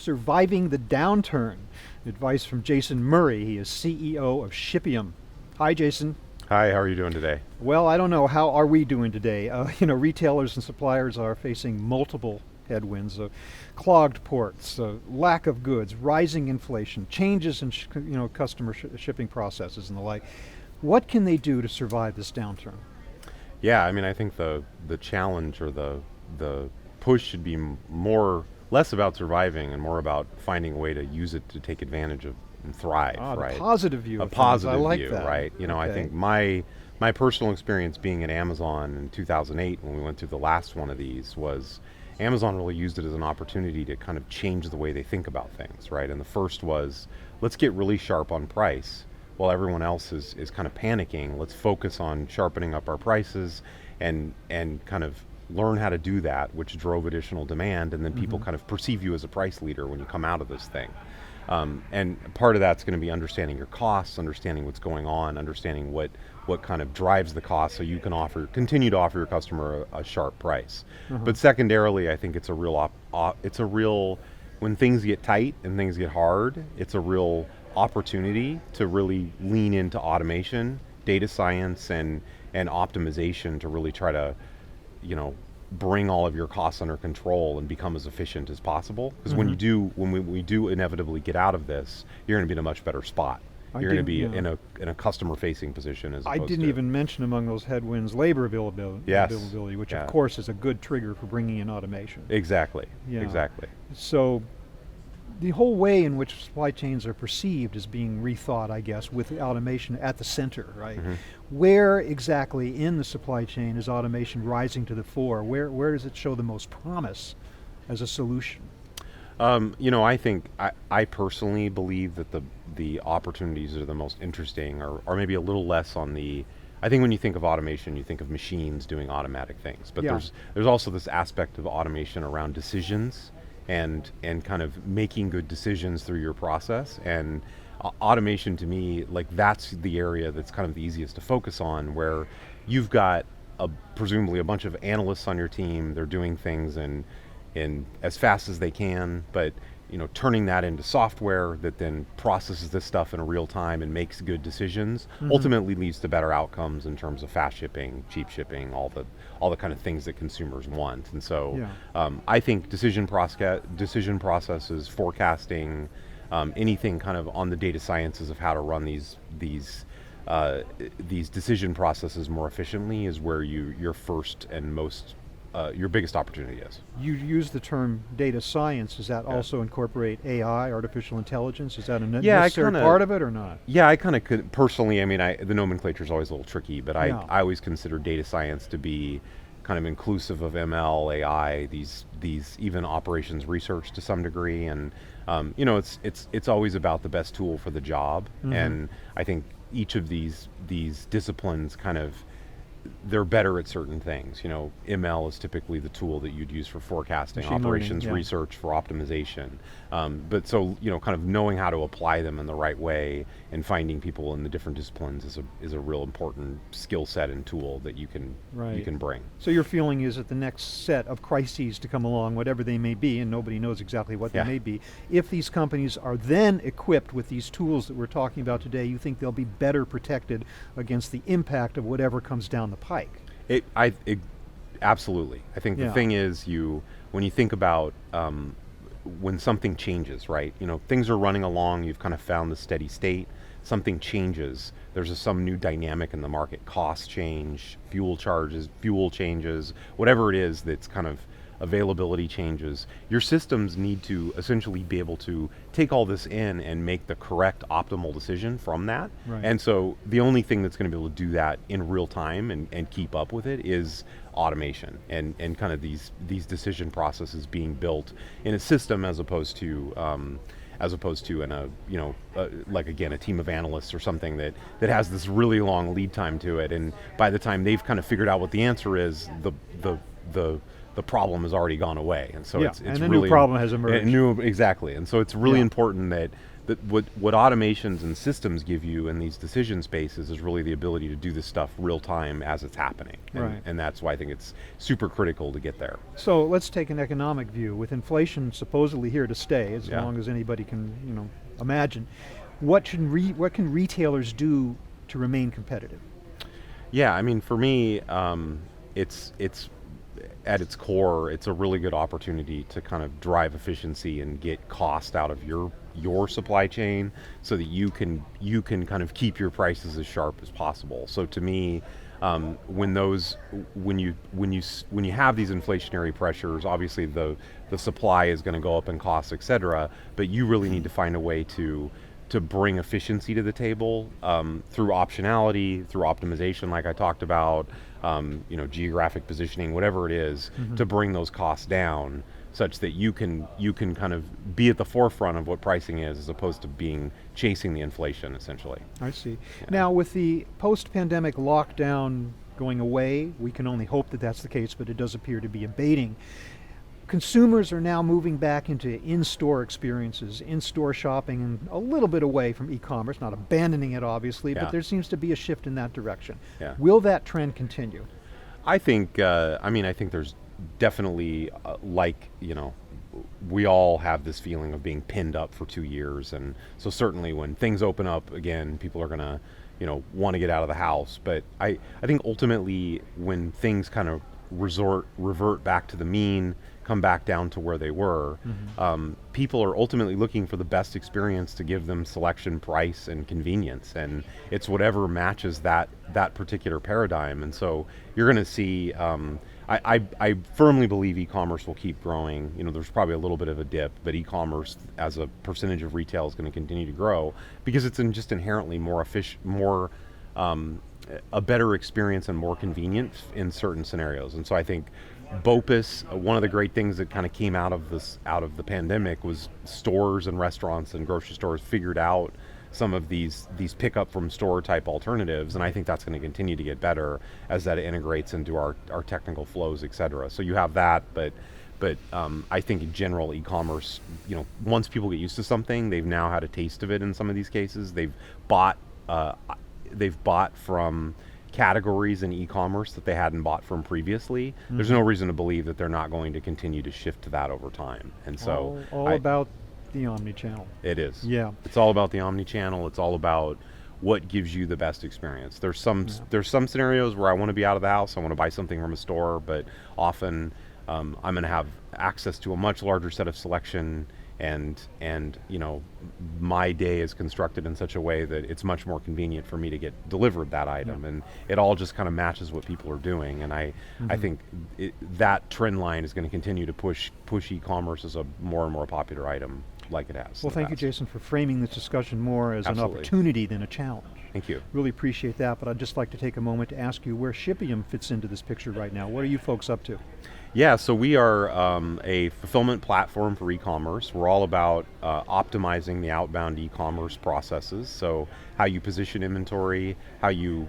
Surviving the Downturn. Advice from Jason Murray. He is CEO of Shipium. Hi, Jason. Hi, how are you doing today? Well, I don't know. How are we doing today? Retailers and suppliers are facing multiple headwinds, clogged ports, lack of goods, rising inflation, changes in customer shipping processes and the like. What can they do to survive this downturn? Yeah, I mean, I think the challenge or the push should be less about surviving and more about finding a way to use it to take advantage of and thrive, right? A positive view. A positive view, that. right? I think my personal experience being at Amazon in 2008 when we went through the last one of these was Amazon really used it as an opportunity to kind of change the way they think about things, right? And the first was, let's get really sharp on price while everyone else is kind of panicking. Let's focus on sharpening up our prices and kind of learn how to do that, which drove additional demand, and then people kind of perceive you as a price leader when you come out of this thing. And part of that's going to be understanding your costs, understanding what's going on, understanding what kind of drives the cost, so you can continue to offer your customer a sharp price. But secondarily, I think it's a real when things get tight and things get hard, it's a real opportunity to really lean into automation, data science, and optimization to really try to bring all of your costs under control and become as efficient as possible. Because when we do inevitably get out of this, you're going to be in a much better spot. You're going to be in a customer-facing position as opposed to... I didn't even mention among those headwinds labor availability, which of course is a good trigger for bringing in automation. Exactly. Yeah. Exactly. So the whole way in which supply chains are perceived is being rethought, I guess, with automation at the center, right? Where exactly in the supply chain is automation rising to the fore? Where does it show the most promise as a solution? I think I personally believe that the opportunities that are the most interesting are maybe a little less on the... I think when you think of automation, you think of machines doing automatic things, but there's also this aspect of automation around decisions and kind of making good decisions through your process. And automation, to me, like, that's the area that's kind of the easiest to focus on, where you've got presumably a bunch of analysts on your team. They're doing things in as fast as they can, but turning that into software that then processes this stuff in real time and makes good decisions ultimately leads to better outcomes in terms of fast shipping, cheap shipping, all the kind of things that consumers want. And so I think decision processes, forecasting, anything kind of on the data sciences of how to run these decision processes more efficiently is where your first and most your biggest opportunity is. You use the term data science. Does that also incorporate AI, artificial intelligence? Is that a necessary part of it or not? Yeah, I kind of could personally. I mean, the nomenclature is always a little tricky, but I always consider data science to be kind of inclusive of ML, AI, these even operations research to some degree, and it's always about the best tool for the job. And I think each of these disciplines kind of, they're better at certain things. ML is typically the tool that you'd use for forecasting, machine operations learning, research for optimization. But so, kind of knowing how to apply them in the right way and finding people in the different disciplines is a real important skill set and tool that you can bring. So your feeling is that the next set of crises to come along, whatever they may be, and nobody knows exactly what they may be, if these companies are then equipped with these tools that we're talking about today, you think they'll be better protected against the impact of whatever comes down the pike? Absolutely. I think the thing is, when you think about when something changes, right? Things are running along, you've kind of found the steady state, something changes, there's some new dynamic in the market, costs change, fuel changes, whatever it is that's kind of availability changes. Your systems need to essentially be able to take all this in and make the correct optimal decision from that. And so the only thing that's going to be able to do that in real time and keep up with it is automation and kind of these decision processes being built in a system as opposed to in a like, again, a team of analysts or something that has this really long lead time to it, and by the time they've kind of figured out what the answer is, the problem has already gone away, and so it's and a really new problem has emerged. Exactly, and so it's really important that what automations and systems give you in these decision spaces is really the ability to do this stuff real time as it's happening. Right. And that's why I think it's super critical to get there. So let's take an economic view. With inflation supposedly here to stay, as Yeah. long as anybody can, imagine, what can retailers do to remain competitive? Yeah, I mean, for me, it's at its core, it's a really good opportunity to kind of drive efficiency and get cost out of your supply chain, so that you can kind of keep your prices as sharp as possible. So to me, when you have these inflationary pressures, obviously the supply is going to go up in costs, et cetera, but you really need to find a way to bring efficiency to the table, through optionality, through optimization, like I talked about, geographic positioning, whatever it is, to bring those costs down, such that you can kind of be at the forefront of what pricing is, as opposed to chasing the inflation, essentially. I see. Yeah. Now, with the post-pandemic lockdown going away, we can only hope that that's the case, but it does appear to be abating. Consumers are now moving back into in-store experiences, in-store shopping, and a little bit away from e-commerce, not abandoning it obviously, Yeah. but there seems to be a shift in that direction. Yeah. Will that trend continue? I think, I think there's definitely, we all have this feeling of being pinned up for 2 years. And so certainly when things open up again, people are going to, want to get out of the house. But I think ultimately when things kind of revert back to the mean, come back down to where they were, people are ultimately looking for the best experience to give them selection, price, and convenience, and it's whatever matches that particular paradigm. And so you're going to see, I firmly believe e-commerce will keep growing. There's probably a little bit of a dip, but e-commerce as a percentage of retail is going to continue to grow, because it's just inherently more efficient, a better experience and more convenient in certain scenarios. And so I think BOPUS, one of the great things that kind of came out of the pandemic, was stores and restaurants and grocery stores figured out some of these pick up from store type alternatives, and I think that's going to continue to get better as that integrates into our technical flows, et cetera. So you have that, but I think in general e-commerce, once people get used to something, they've now had a taste of it. In some of these cases, they've bought from categories in e-commerce that they hadn't bought from previously. There's no reason to believe that they're not going to continue to shift to that over time. And so all about the omni-channel. It is. Yeah. It's all about the omni-channel. It's all about what gives you the best experience. There's some scenarios where I want to be out of the house, I want to buy something from a store, but often I'm going to have access to a much larger set of selection, and my day is constructed in such a way that it's much more convenient for me to get delivered that item. And it all just kind of matches what people are doing. And I think that trend line is going to continue to push e-commerce as a more and more popular item, like it has. Well, thank you, Jason, for framing this discussion more as an opportunity than a challenge. Thank you. Really appreciate that, but I'd just like to take a moment to ask you where Shipium fits into this picture right now. What are you folks up to? Yeah, so we are a fulfillment platform for e-commerce. We're all about optimizing the outbound e-commerce processes. So how you position inventory, how you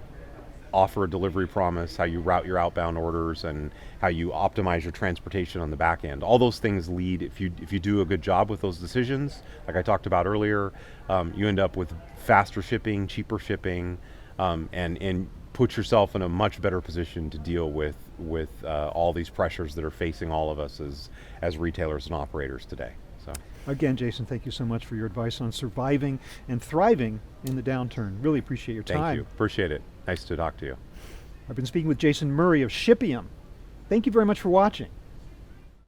offer a delivery promise, how you route your outbound orders, and how you optimize your transportation on the back end. All those things lead, if you do a good job with those decisions, like I talked about earlier, you end up with faster shipping, cheaper shipping, and put yourself in a much better position to deal with all these pressures that are facing all of us as retailers and operators today. So again, Jason, thank you so much for your advice on surviving and thriving in the downturn. Really appreciate your time. Thank you. Appreciate it. Nice to talk to you. I've been speaking with Jason Murray of Shipium. Thank you very much for watching.